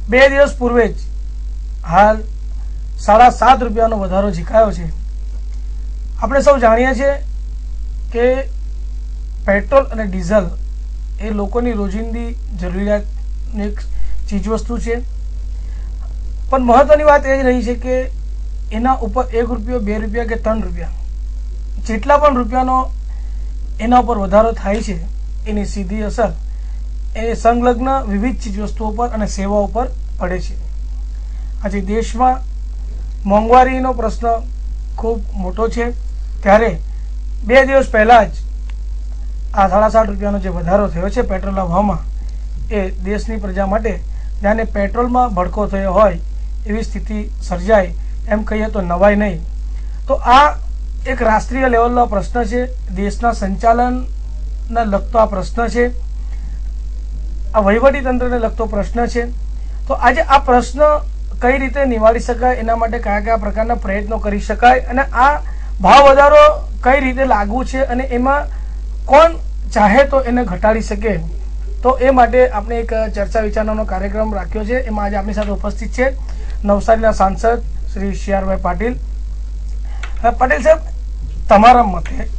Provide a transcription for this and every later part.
2 દિવસ પૂર્વે જ હાલ 7.5 રૂપિયાનો વધારો ઝીકાયો છે। આપણે સૌ જાણીએ છીએ કે પેટ્રોલ અને ડીઝલ એ લોકોની રોજિંદી જરૂરિયાતની એક ચીજવસ્તુ છે, પણ મહત્વની વાત એ જ રહી છે કે એના ઉપર 1 રૂપિયો 2 રૂપિયા કે 3 રૂપિયા જેટલા પણ રૂપિયાનો એના ઉપર વધારો થાય છે એની સીધી અસર એ સંલગ્ન વિવિધ ચીજવસ્તુઓ પર અને સેવાઓ પર પડે છે। આજે દેશમાં મોંઘવારીનો પ્રશ્ન ખૂબ મોટો છે, ત્યારે 2 દિવસ પહેલા જ આ 7.5 રૂપિયાનો જે વધારો થયો છે પેટ્રોલના ભાવમાં એ દેશની પ્રજા માટે જાણે પેટ્રોલમાં ભડકો થયો હોય એવી સ્થિતિ સર્જાય એમ કહીએ તો નવાય નહીં। તો આ એક રાષ્ટ્રીય લેવલનો પ્રશ્ન છે, દેશના સંચાલનને લગતો આ પ્રશ્ન છે, આ વહીવટી તંત્રને લગતો પ્રશ્ન છે। તો આજે આ પ્રશ્ન કઈ રીતે નિવારી શકાય, એના માટે કયા કયા પ્રકારના પ્રયત્નો કરી શકાય અને આ ભાવ વધારો કઈ રીતે લાગુ છે અને એમાં કોણ ચાહે તો એને ઘટાડી શકે, તો એ માટે આપણે એક ચર્ચા વિચારણાનો કાર્યક્રમ રાખ્યો છે। એમાં આજે આપણી સાથે ઉપસ્થિત છે નવસારીના સાંસદ શ્રી CR પાટીલ। પાટીલ સાહેબ, તમારા મતે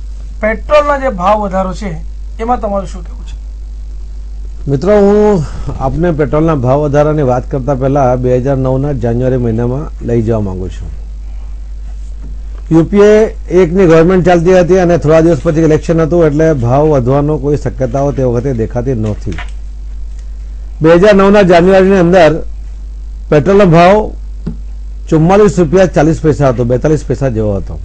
પેટ્રોલના જે ભાવ વધારો છે એમાં તમારું શું કહેવું છે? મિત્રો, હું આપને પેટ્રોલના ભાવ વધારાની વાત કરતા પહેલા 2009ના જાન્યુઆરી મહિનામાં લઈ જવા માંગુ છું। યુપીએ 1ની ગવર્મેન્ટ ચાલતી હતી અને થોડા દિવસ પછી ઇલેક્શન હતું, એટલે ભાવ વધવાનો કોઈ શક્યતાઓ તે વખતે દેખાતી નહોતી। 2009ના જાન્યુઆરીની અંદર પેટ્રોલનો ભાવ 44 રૂપિયા 40 પૈસા હતો, 42 પૈસા જેવો હતો।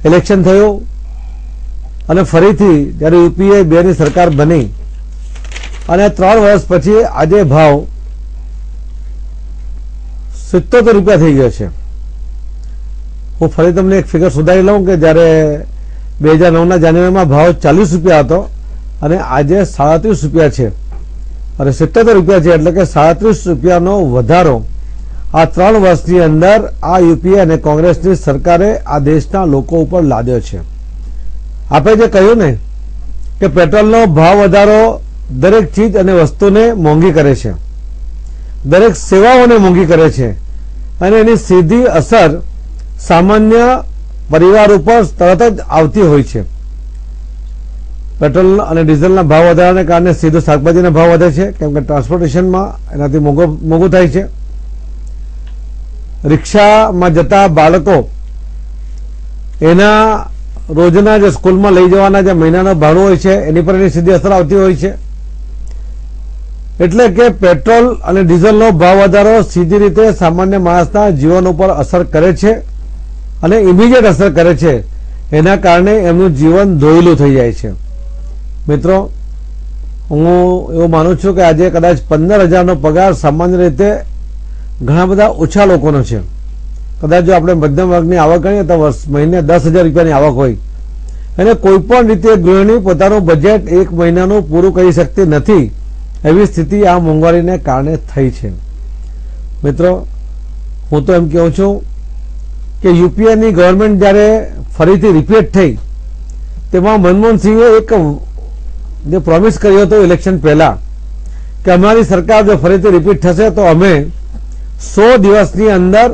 ઇલેક્શન થયું અને ફરીથી જ્યારે યુપીએ 2ની સરકાર બની અને 3 વર્ષ પછી આજે ભાવ 77 રૂપિયા થઈ ગયો છે। હું ફરી તમને એક ફિગર સુધારી લઉં કે જ્યારે 2009ના જાન્યુઆરીમાં ભાવ 40 રૂપિયા હતો અને આજે 37 રૂપિયા છે અને 77 રૂપિયા છે, એટલે કે 37 રૂપિયાનો વધારો આ 3 વર્ષની અંદર આ યુપીએ અને કોંગ્રેસની સરકારે આ દેશના લોકો ઉપર લાદ્યો છે। આપણે જે કહ્યું ને કે પેટ્રોલનો ભાવ વધારો દરેક ચીજ અને વસ્તુને મોંઘી કરે છે, દરેક સેવાઓને મોંઘી કરે છે અને એની સીધી અસર સામાન્ય પરિવાર ઉપર તરત જ આવતી હોય છે। પેટ્રોલ અને ડીઝલના ભાવ વધારાને કારણે સીધો શાકભાજીના ભાવ વધે છે, કેમ કે ટ્રાન્સપોર્ટેશનમાં એનાથી મોંઘું થાય છે। રિક્ષામાં જતા બાળકો એના રોજના જે સ્કૂલમાં લઈ જવાના જે મહિનાનો ભાડું હોય છે એની પર એની સીધી અસર આવતી હોય છે। એટલે કે પેટ્રોલ અને ડીઝલનો ભાવ વધારો સીધી રીતે સામાન્ય માણસના જીવન ઉપર અસર કરે છે અને ઇમિડિયેટ અસર કરે છે, એના કારણે એમનું જીવન ધોયેલું થઈ જાય છે। મિત્રો, હું એવું માનું છું કે આજે કદાચ 15,000નો પગાર સામાન્ય રીતે ઘણા બધા ઓછા લોકોનો છે। કદાચ જો આપણે મધ્યમ વર્ગની આવક ગણીએ તો મહિને 10,000 રૂપિયાની આવક હોય અને કોઈ પણ રીતે ગૃહિણી પોતાનું બજેટ 1 મહિનાનું પૂરું કરી શકતી નથી, એવી સ્થિતિ આ મોંઘવારીને કારણે થઈ છે। મિત્રો, હું તો એમ કહું છું કે યુપીએની ગવર્મેન્ટ જ્યારે ફરીથી રિપીટ થઈ તેમાં મનમોહનસિંહે એક જે પ્રોમિસ કર્યો હતો ઇલેક્શન પહેલા કે અમારી સરકાર જો ફરીથી રિપીટ થશે તો અમે 100 દિવસની અંદર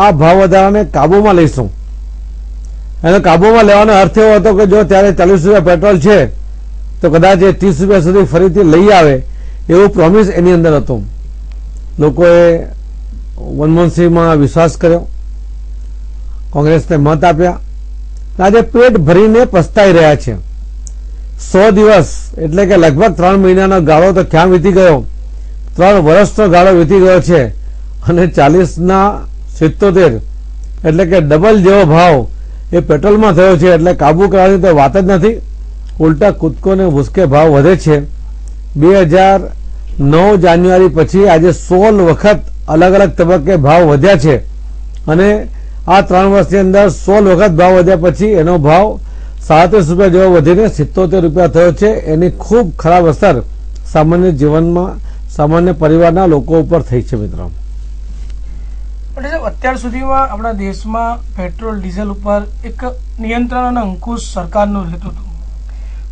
આ ભાવ વધારાને કાબૂમાં લઈશું। એનો કાબૂમાં લેવાનો અર્થ એવો હતો કે જો ત્યારે 40 રૂપિયા પેટ્રોલ છે તો કદાચ એ 30 રૂપિયા સુધી ફરીથી લઈ આવે એવું પ્રોમિસ એની અંદર હતું। લોકોએ મનમોહનસિંહમાં વિશ્વાસ કર્યો, કોંગ્રેસને મત આપ્યા, આજે પેટ ભરીને પસ્તાઈ રહ્યા છે। 100 દિવસ એટલે કે લગભગ 3 મહિનાનો ગાળો તો ક્યાં વીતી ગયો, 3 વર્ષનો ગાળો વીતી ગયો છે અને 40ના 77 એટલે કે ડબલ જેવો ભાવ એ પેટ્રોલમાં થયો છે। એટલે કાબુ કરવાની તો વાત જ નથી, ઉલટા કૂદકો ને ભૂસકે ભાવ વધે છે। 2009 જાન્યુઆરી પછી આજે 16 વખત અલગ અલગ તબક્કે ભાવ વધ્યા છે અને આ 3 વર્ષની અંદર 16 વખત ભાવ વધ્યા પછી એનો ભાવ 37 રૂપિયા જેવો વધીને 77 રૂપિયા થયો છે। એની ખૂબ ખરાબ અસર સામાન્ય જીવનમાં સામાન્ય પરિવારના લોકો ઉપર થઈ છે। મિત્રો, અત્યાર સુધીમાં આપણા દેશમાં પેટ્રોલ ડીઝલ ઉપર એક નિયંત્રણ અને અંકુશ સરકારનું રહેતું હતું,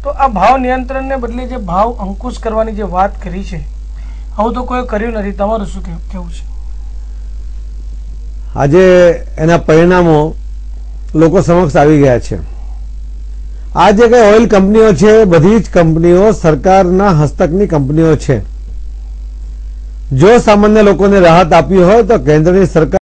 તો આ ભાવ નિયંત્રણને બદલે જે ભાવ અંકુશ કરવાની જે વાત કરી છે, આવું તો કોઈ કર્યું નથી. તમારું શું કેવું છે? આજે એના પરિણામો લોકો સમક્ષ આવી ગયા છે. આ જે કઈ ઓઇલ કંપનીઓ છે, બધી જ કંપનીઓ સરકારના હસ્તકની કંપનીઓ છે. જો સામાન્ય લોકોને રાહત આપી હોય તો કેન્દ્રની સરકાર